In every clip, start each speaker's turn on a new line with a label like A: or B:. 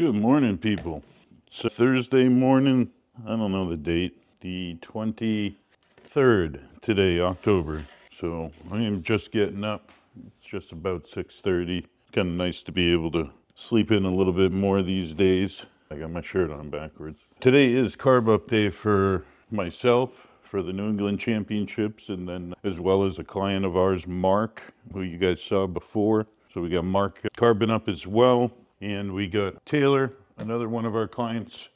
A: Good morning, people. It's a Thursday morning. I don't know the date. The 23rd today, October. So I am just getting up. It's just about 6:30. It's kind of nice to be able to sleep in a little bit more these days. I got my shirt on backwards. Today is carb up day for myself for the New England Championships, and then as well as a client of ours, Mark, who you guys saw before. So we got Mark carbing up as well. And we got Taylor, another one of our clients,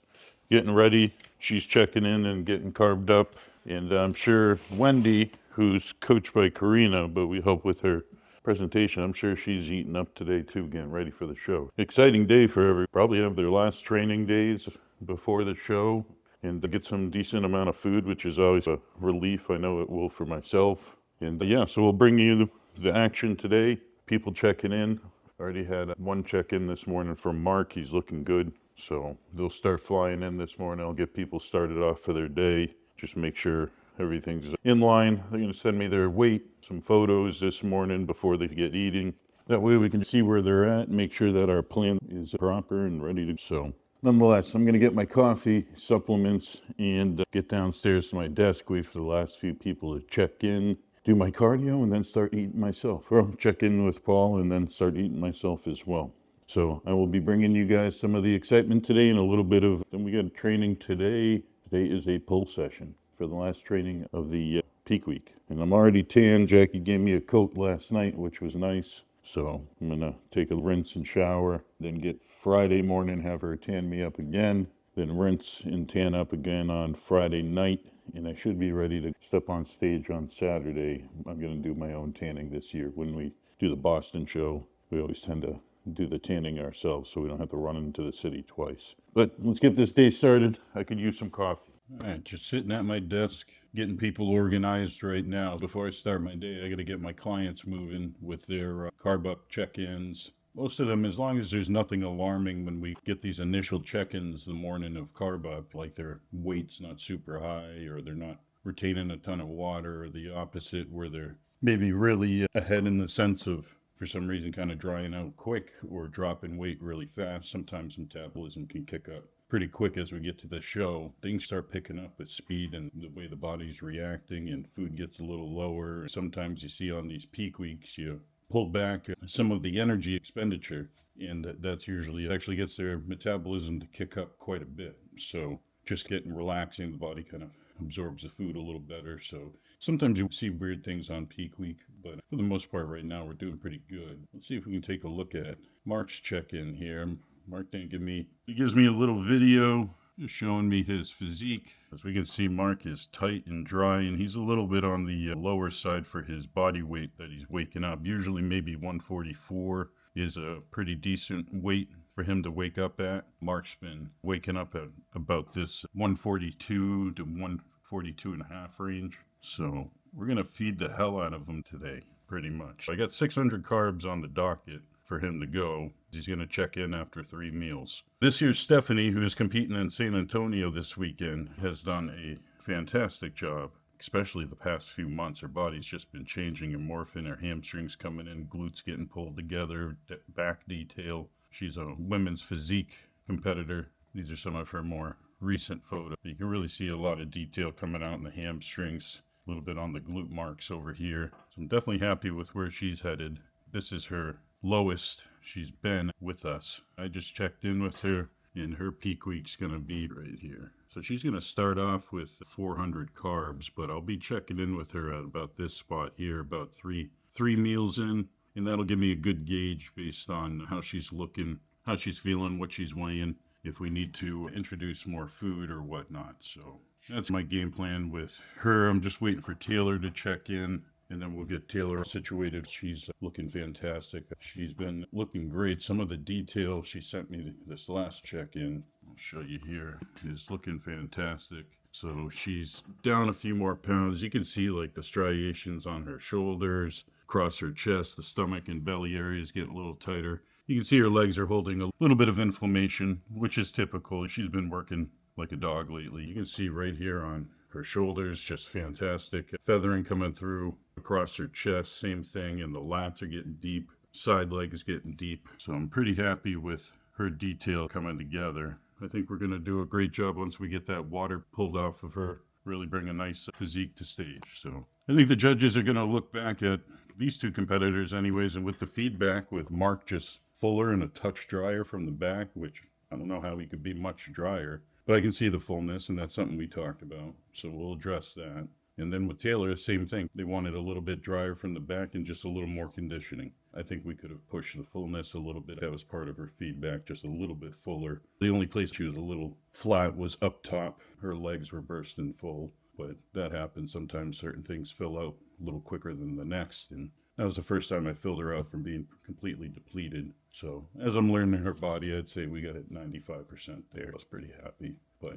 A: getting ready. She's checking in and getting carved up. And I'm sure Wendy, who's coached by Karina, but we help with her presentation, I'm sure she's eating up today too, getting ready for the show. Exciting day for everyone. Probably have their last training days before the show and to get some decent amount of food, which is always a relief. I know it will for myself. And yeah, so we'll bring you the action today. People checking in. Already had one check-in this morning from Mark. He's looking good. So they'll start flying in this morning. I'll get people started off for their day. Just make sure everything's in line. They're going to send me their weight, some photos this morning before they get eating. That way we can see where they're at and make sure that our plan is proper and ready to. So nonetheless, I'm going to get my coffee, supplements, and get downstairs to my desk, wait for the last few people to check in, do my cardio, and then start eating myself. Or I'll check in with Paul and then start eating myself as well. So I will be bringing you guys some of the excitement today and a little bit of, then we got training today. Today is a pull session for the last training of the peak week. And I'm already tan. Jackie gave me a coat last night, which was nice. So I'm gonna take a rinse and shower, then get Friday morning, have her tan me up again, then rinse and tan up again on Friday night. And I should be ready to step on stage on Saturday. I'm gonna do my own tanning this year. When we do the Boston show, we always tend to do the tanning ourselves so we don't have to run into the city twice. But let's get this day started. I could use some coffee. All right, just sitting at my desk, getting people organized right now. Before I start my day, I got to get my clients moving with their carb up check-ins. Most of them, as long as there's nothing alarming when we get these initial check-ins the morning of carb up, like their weight's not super high or they're not retaining a ton of water, or the opposite where they're maybe really ahead in the sense of, for some reason, kind of drying out quick or dropping weight really fast. Sometimes metabolism can kick up pretty quick as we get to the show. Things start picking up with speed and the way the body's reacting, and food gets a little lower. Sometimes you see on these peak weeks, you pull back some of the energy expenditure, and that's usually actually gets their metabolism to kick up quite a bit. So just getting relaxing, the body kind of absorbs the food a little better. So sometimes you see weird things on peak week, but for the most part right now we're doing pretty good. Let's see if we can take a look at Mark's check-in here. Mark didn't give me, he gives me a little video just showing me his physique. As we can see, Mark is tight and dry, and he's a little bit on the lower side for his body weight that he's waking up. Usually maybe 144 is a pretty decent weight for him to wake up at. Mark's been waking up at about this 142 to 142 and a half range. So we're going to feed the hell out of him today, pretty much. I got 600 carbs on the docket for him to go. He's going to check in after 3 meals. This year's Stephanie, who is competing in San Antonio this weekend, has done a fantastic job, especially the past few months. Her body's just been changing and morphing. Her hamstrings coming in, glutes getting pulled together, back detail. She's a women's physique competitor. These are some of her more recent photos. You can really see a lot of detail coming out in the hamstrings, a little bit on the glute marks over here. So I'm definitely happy with where she's headed. This is her lowest she's been with us. I just checked in with her, and her peak week's going to be right here. So she's going to start off with 400 carbs, but I'll be checking in with her at about this spot here, about three meals in, and that'll give me a good gauge based on how she's looking, how she's feeling, what she's weighing, if we need to introduce more food or whatnot. So that's my game plan with her. I'm just waiting for Taylor to check in, and then we'll get Taylor situated. She's looking fantastic. She's been looking great. Some of the detail she sent me this last check-in, I'll show you here, is looking fantastic. So she's down a few more pounds. You can see like the striations on her shoulders, across her chest, the stomach and belly areas getting a little tighter. You can see her legs are holding a little bit of inflammation, which is typical. She's been working like a dog lately. You can see right here on her shoulders, just fantastic. Feathering coming through across her chest, same thing, and the lats are getting deep. Side leg is getting deep. So I'm pretty happy with her detail coming together. I think we're going to do a great job once we get that water pulled off of her, really bring a nice physique to stage. So I think the judges are going to look back at these two competitors anyways, and with the feedback with Mark just fuller and a touch drier from the back, which I don't know how he could be much drier, but I can see the fullness, and that's something we talked about. So we'll address that. And then with Taylor, same thing. They wanted a little bit drier from the back and just a little more conditioning. I think we could have pushed the fullness a little bit. That was part of her feedback, just a little bit fuller. The only place she was a little flat was up top. Her legs were bursting full, but that happens. Sometimes certain things fill out a little quicker than the next. And that was the first time I filled her out from being completely depleted. So as I'm learning her body, I'd say we got it 95% there. I was pretty happy, but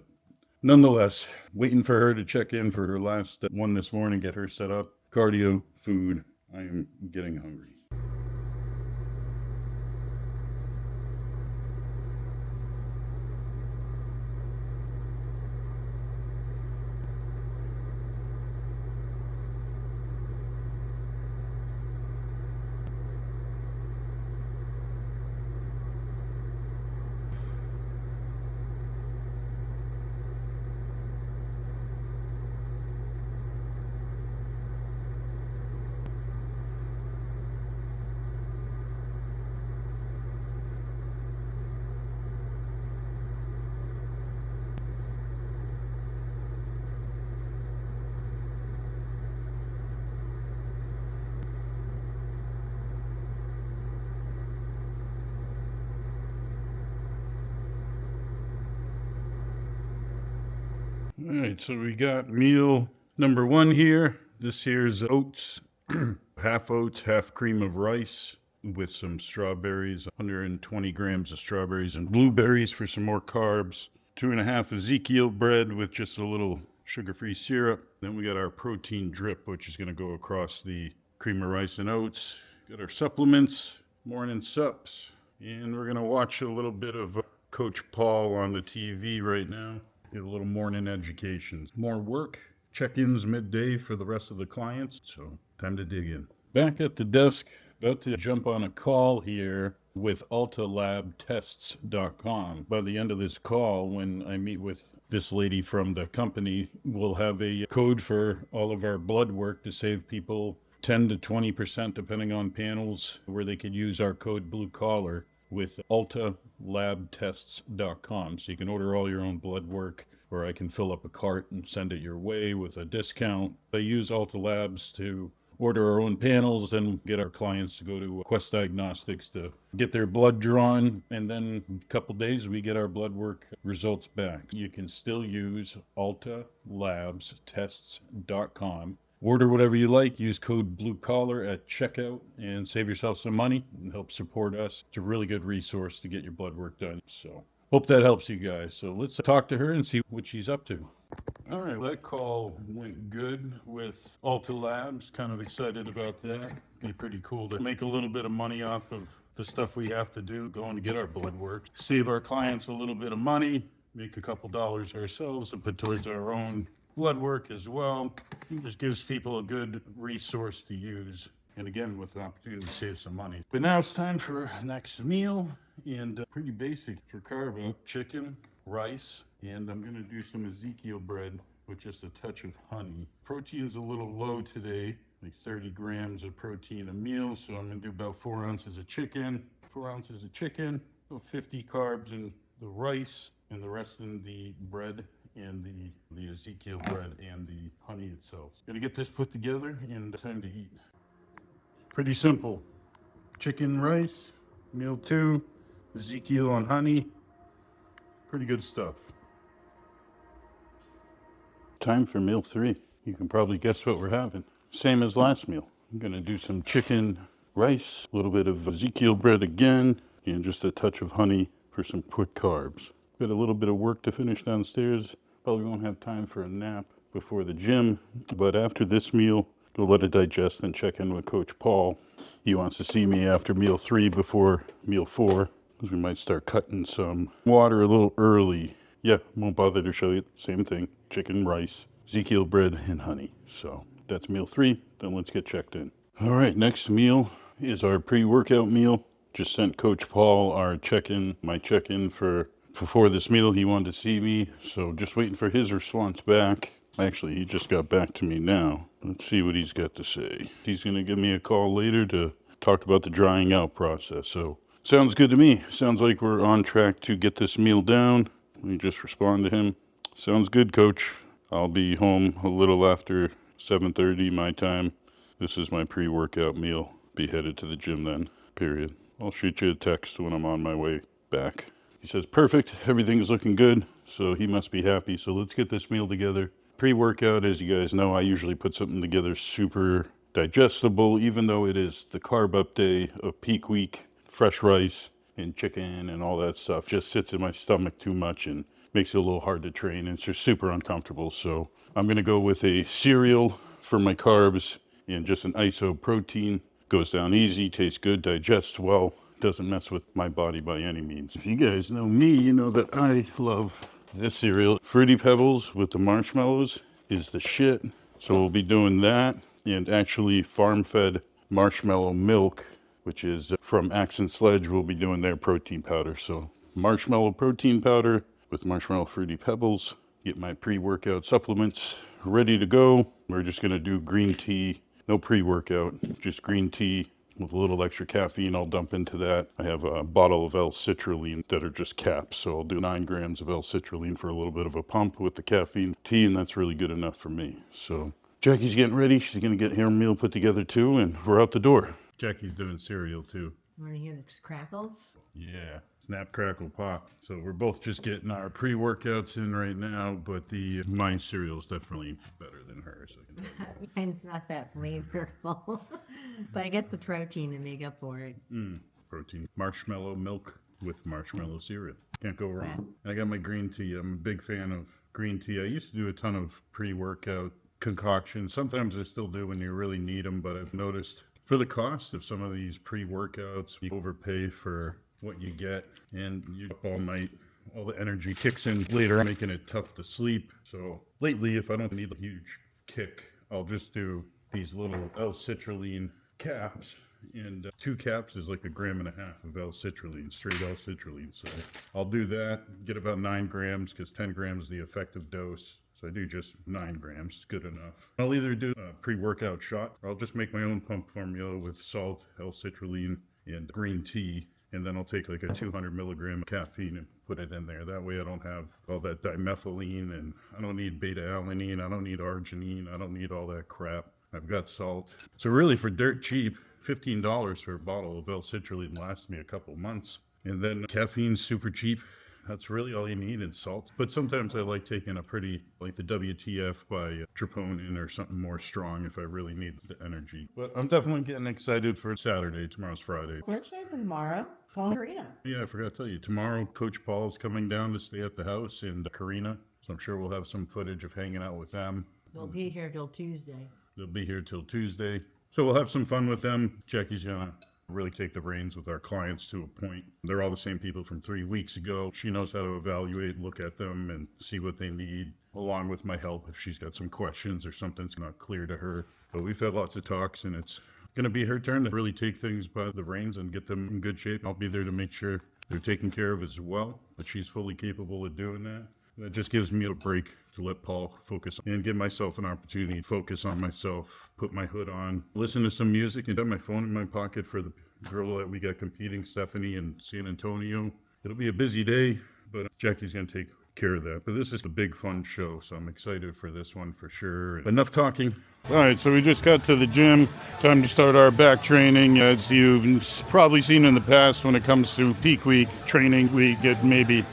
A: nonetheless, waiting for her to check in for her last one this morning, get her set up. Cardio, food. I am getting hungry. All right, so we got meal number one here. This here's oats, half oats, half cream of rice with some strawberries, 120 grams of strawberries and blueberries for some more carbs. 2.5 Ezekiel bread with just a little sugar-free syrup. Then we got our protein drip, which is going to go across the cream of rice and oats. Got our supplements, morning sups, and we're going to watch a little bit of Coach Paul on the TV right now. Get a little morning education. More work, check-ins midday for the rest of the clients, so time to dig in. Back at the desk, about to jump on a call here with Alta Lab Tests.com. By the end of this call, when I meet with this lady from the company, we'll have a code for all of our blood work to save people 10 to 20% depending on panels, where they could use our code Blue Collar with altalabtests.com. So you can order all your own blood work, or I can fill up a cart and send it your way with a discount. I use Alta Labs to order our own panels and get our clients to go to Quest Diagnostics to get their blood drawn, and then in a couple days we get our blood work results back. You can still use altalabstests.com. Order whatever you like, use code Blue Collar at checkout and save yourself some money and help support us. It's a really good resource to get your blood work done. So hope that helps you guys. So let's talk to her and see what she's up to. All right, that call went good with Alta Labs. Kind of excited about that. Be pretty cool to make a little bit of money off of the stuff we have to do going to get our blood work. Save our clients a little bit of money, make a couple dollars ourselves and put towards our own blood work as well. It just gives people a good resource to use. And again, with the opportunity to save some money. But now it's time for next meal, and pretty basic for carb: chicken, rice, and I'm gonna do some Ezekiel bread with just a touch of honey. Protein's a little low today, like 30 grams of protein a meal, so I'm gonna do about 4 ounces of chicken, 50 carbs in the rice, and the rest in the bread and the Ezekiel bread and the honey itself. Gonna get this put together and time to eat. Pretty simple. Chicken, rice, meal 2, Ezekiel on honey. Pretty good stuff. Time for meal 3. You can probably guess what we're having. Same as last meal. I'm gonna do some chicken, rice, a little bit of Ezekiel bread again, and just a touch of honey for some quick carbs. Got a little bit of work to finish downstairs. Probably won't have time for a nap before the gym, but after this meal, we'll let it digest and check in with Coach Paul. He wants to see me after meal 3 before meal 4, because we might start cutting some water a little early. Yeah, won't bother to show you. Same thing, chicken, rice, Ezekiel bread, and honey. So that's meal 3, then let's get checked in. All right, next meal is our pre-workout meal. Just sent Coach Paul our check-in, my check-in for before this meal. He wanted to see me, so just waiting for his response back. Actually, he just got back to me now. Let's see what he's got to say. He's going to give me a call later to talk about the drying out process. So, sounds good to me. Sounds like we're on track to get this meal down. Let me just respond to him. Sounds good, Coach. I'll be home a little after 7:30 my time. This is my pre-workout meal. Be headed to the gym then, period. I'll shoot you a text when I'm on my way back. He says, perfect, everything's looking good, so he must be happy. So let's get this meal together. Pre-workout, as you guys know, I usually put something together super digestible, even though it is the carb up day of peak week. Fresh rice and chicken and all that stuff just sits in my stomach too much and makes it a little hard to train. And it's just super uncomfortable. So I'm going to go with a cereal for my carbs and just an iso protein. Goes down easy, tastes good, digests well, doesn't mess with my body by any means. If you guys know me, you know that I love this cereal. Fruity Pebbles with the marshmallows is the shit. So we'll be doing that, and actually farm-fed marshmallow milk, which is from Axe and Sledge, we'll be doing their protein powder. So marshmallow protein powder with marshmallow Fruity Pebbles. Get my pre-workout supplements ready to go. We're just gonna do green tea. No pre-workout, just green tea with a little extra caffeine. I'll dump into that. I have a bottle of L-citrulline that are just caps. So I'll do 9 grams of L-citrulline for a little bit of a pump with the caffeine tea, and that's really good enough for me. So Jackie's getting ready. She's gonna get her meal put together too, and we're out the door. Jackie's doing cereal too.
B: Want to hear the crackles?
A: Yeah, snap, crackle, pop. So we're both just getting our pre-workouts in right now, but my cereal is definitely better than hers.
B: Mine's not that flavorful, but I get the protein to make up for it.
A: Protein. Marshmallow milk with marshmallow cereal. Can't go wrong. And I got my green tea. I'm a big fan of green tea. I used to do a ton of pre-workout concoctions. Sometimes I still do when you really need them, but I've noticed for the cost of some of these pre-workouts, you overpay for what you get, and you're up all night. All the energy kicks in later, making it tough to sleep. So lately, if I don't need a huge kick, I'll just do these little L-citrulline caps, and 2 caps is like 1.5 grams of L-citrulline, straight L-citrulline. So I'll do that, get about 9 grams, because 10 grams is the effective dose. So I do just 9 grams, good enough. I'll either do a pre-workout shot, or I'll just make my own pump formula with salt, L-citrulline, and green tea. And then I'll take like a 200 milligram caffeine and put it in there. That way I don't have all that dimethylene, and I don't need beta-alanine, I don't need arginine, I don't need all that crap. I've got salt. So really for dirt cheap, $15 for a bottle of L-citrulline lasts me a couple months. And then caffeine's super cheap. That's really all you need, and salt. But sometimes I like taking a pretty, like the WTF by Troponin or something more strong if I really need the energy. But I'm definitely getting excited for Saturday. Tomorrow's Friday.
B: We're excited for tomorrow. Paul and Karina.
A: Yeah, I forgot to tell you. Tomorrow, Coach Paul's coming down to stay at the house, and Karina. So I'm sure we'll have some footage of hanging out with them.
B: They'll be here till Tuesday.
A: They'll be here till Tuesday. So we'll have some fun with them. Jackie's gonna really take the reins with our clients to a point. They're all the same people from 3 weeks ago. She knows how to evaluate, look at them, and see what they need, along with my help if she's got some questions or something's not clear to her. But we've had lots of talks, and it's going to be her turn to really take things by the reins and get them in good shape. I'll be there to make sure they're taken care of as well, but she's fully capable of doing that. That just gives me a break to let Paul focus and give myself an opportunity to focus on myself, put my hood on, listen to some music, and have my phone in my pocket for the girl that we got competing, Stephanie, in San Antonio. It'll be a busy day, but Jackie's going to take care of that. But this is a big fun show, so I'm excited for this one for sure. Enough talking. All right, so we just got to the gym. Time to start our back training. As you've probably seen in the past, when it comes to peak week training, we get maybe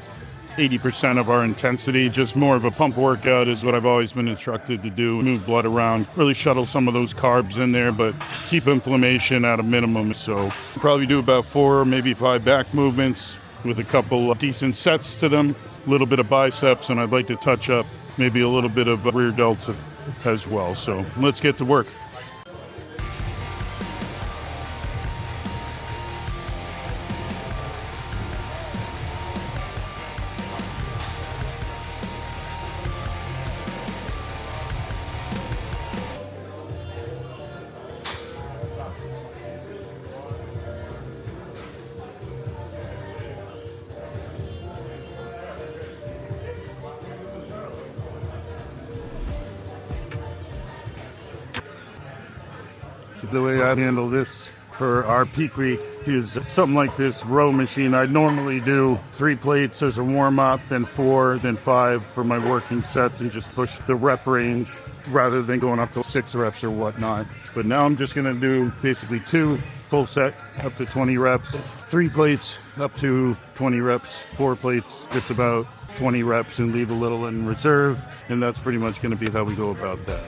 A: 80% of our intensity. Just more of a pump workout is what I've always been instructed to do. Move blood around, really shuttle some of those carbs in there, but keep inflammation at a minimum. So probably do about 4, maybe 5 back movements with a couple of decent sets to them, a little bit of biceps, and I'd like to touch up maybe a little bit of rear delts as well. So let's get to work.
C: The way I handle this for our peak week is something like this row machine. I normally do 3 plates as a warm-up, then 4, then 5 for my working sets, and just push the rep range rather than going up to 6 reps or whatnot. But now I'm just going to do basically 2 full set up to 20 reps, 3 plates up to 20 reps, 4 plates just about 20 reps, and leave a little in reserve. And that's pretty much going to be how we go about that.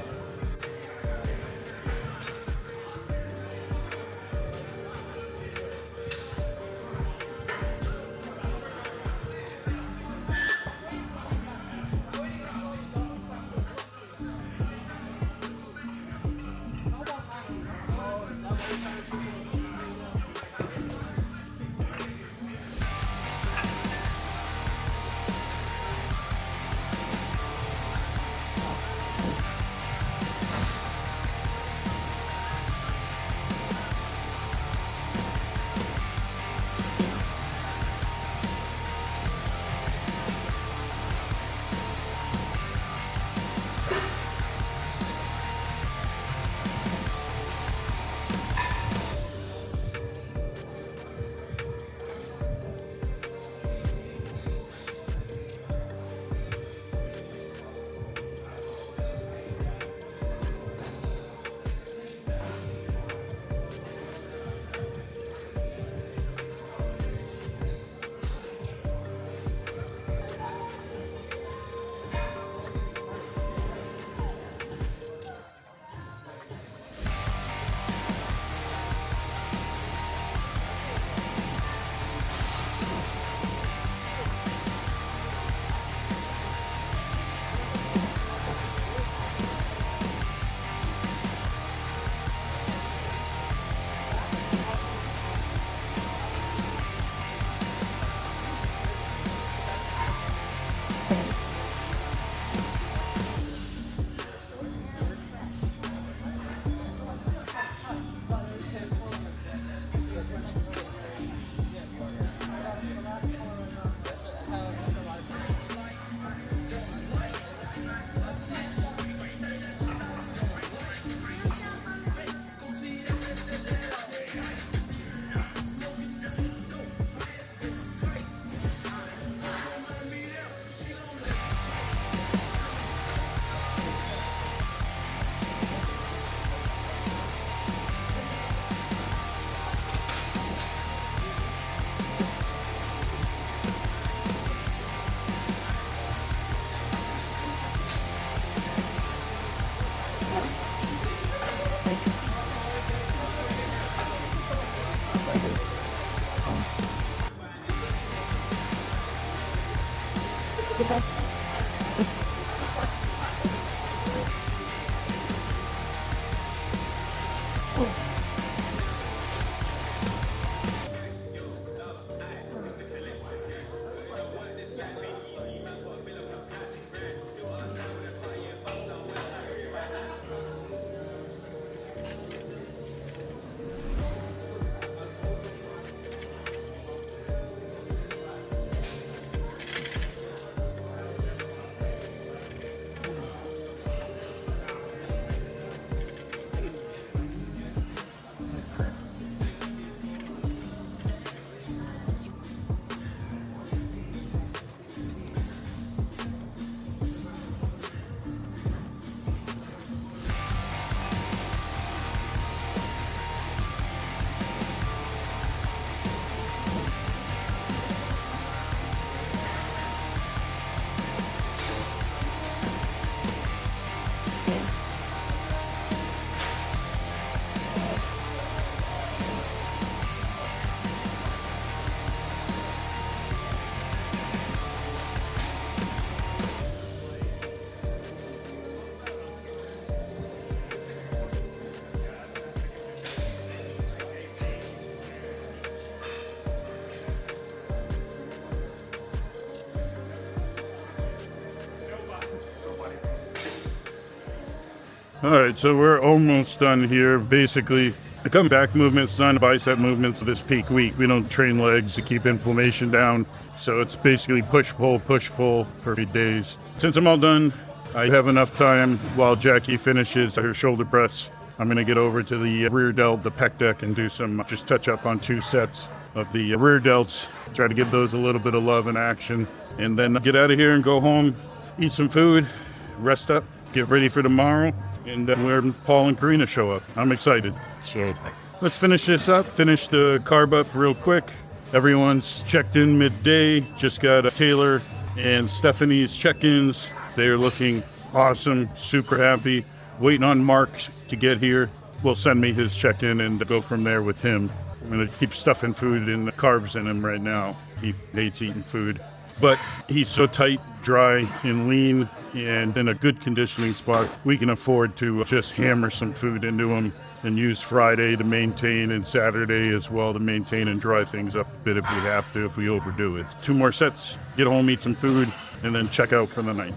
C: All right, so we're almost done here. Basically, I come back movements done, bicep movements this peak week. We don't train legs to keep inflammation down. So it's basically push, pull for 8 days. Since I'm all done, I have enough time while Jackie finishes her shoulder press I'm going to get over to the rear delt, the pec deck, and do some, just touch up on 2 sets of the rear delts. Try to give those a little bit of love and action. And then get out of here and go home, eat some food, rest up, get ready for tomorrow, and where Paul and Karina show up. I'm excited. So let's finish this up, finish the carb up real quick. Everyone's checked in midday. Just got Taylor and Stephanie's check-ins. They're looking awesome, super happy. Waiting on Mark to get here. Will send me his check-in and go from there with him. I'm going to keep stuffing food and carbs in him right now. He hates eating food. But he's so tight, dry, and lean, and in a good conditioning spot, we can afford to just hammer some food into him and use Friday to maintain and Saturday as well to maintain and dry things up a bit if we have to, if we overdo it. 2 more sets, get home, eat some food, and then check out for the night.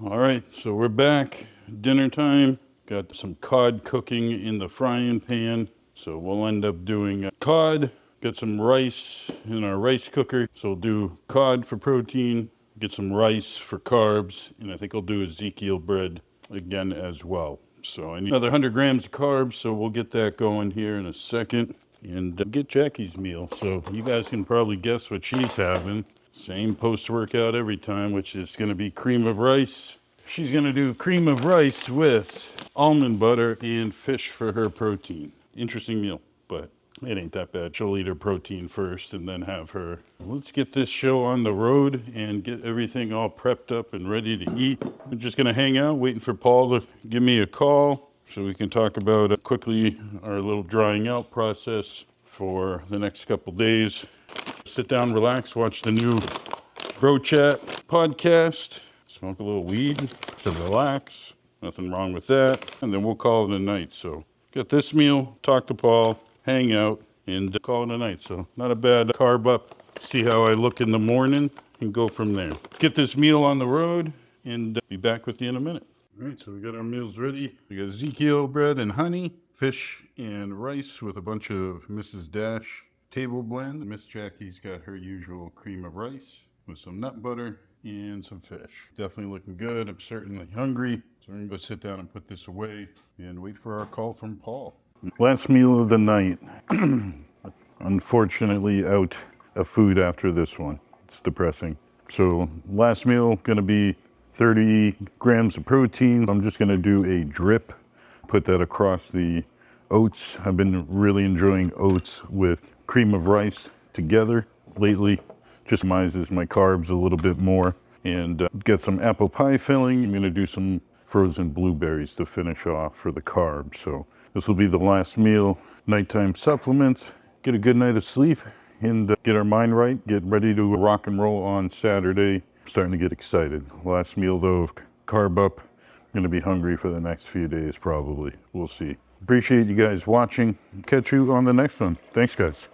A: All right, so we're back. Dinner time. Got some cod cooking in the frying pan. So we'll end up doing cod. Got some rice in our rice cooker. So we'll do cod for protein, get some rice for carbs, and I think I'll do Ezekiel bread again as well. So I need another 100 grams of carbs, so we'll get that going here in a second. And get Jackie's meal. So you guys can probably guess what she's having. Same post-workout every time, which is going to be cream of rice. She's going to do cream of rice with almond butter and fish for her protein. Interesting meal, but it ain't that bad. She'll eat her protein first and then have her. Let's get this show on the road and get everything all prepped up and ready to eat. I'm just going to hang out, waiting for Paul to give me a call so we can talk about quickly our little drying out process for the next couple days. Sit down, relax, watch the new Bro Chat podcast, smoke a little weed to relax. Nothing wrong with that. And then we'll call it a night. So get this meal, talk to Paul, hang out, and call it a night. So not a bad carb up. See how I look in the morning and go from there. Let's get this meal on the road and be back with you in a minute. All right, so we got our meals ready. We got Ezekiel bread and honey, fish and rice with a bunch of Mrs. Dash table blend. Miss Jackie's got her usual cream of rice with some nut butter and some fish. Definitely looking good. I'm certainly hungry. So we're gonna go sit down and put this away and wait for our call from Paul. Last meal of the night. Unfortunately out of food after this one. It's depressing. So last meal gonna be 30 grams of protein. I'm just gonna do a drip, put that across the oats. I've been really enjoying oats with cream of rice together lately. Just minimizes my carbs a little bit more. And get some apple pie filling. I'm gonna do some frozen blueberries to finish off for the carbs. So this will be the last meal. Nighttime supplements, get a good night of sleep, and get our mind right, get ready to rock and roll on Saturday. Starting to get excited. Last meal though, carb up. I'm gonna be hungry for the next few days probably. We'll see. Appreciate you guys watching. Catch you on the next one. Thanks guys.